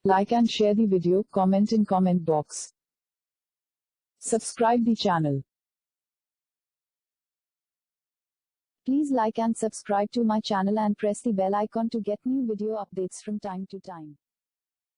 Like and share the video, comment in comment box. Subscribe the channel. Please like and subscribe to my channel and press the bell icon to get new video updates from time to time.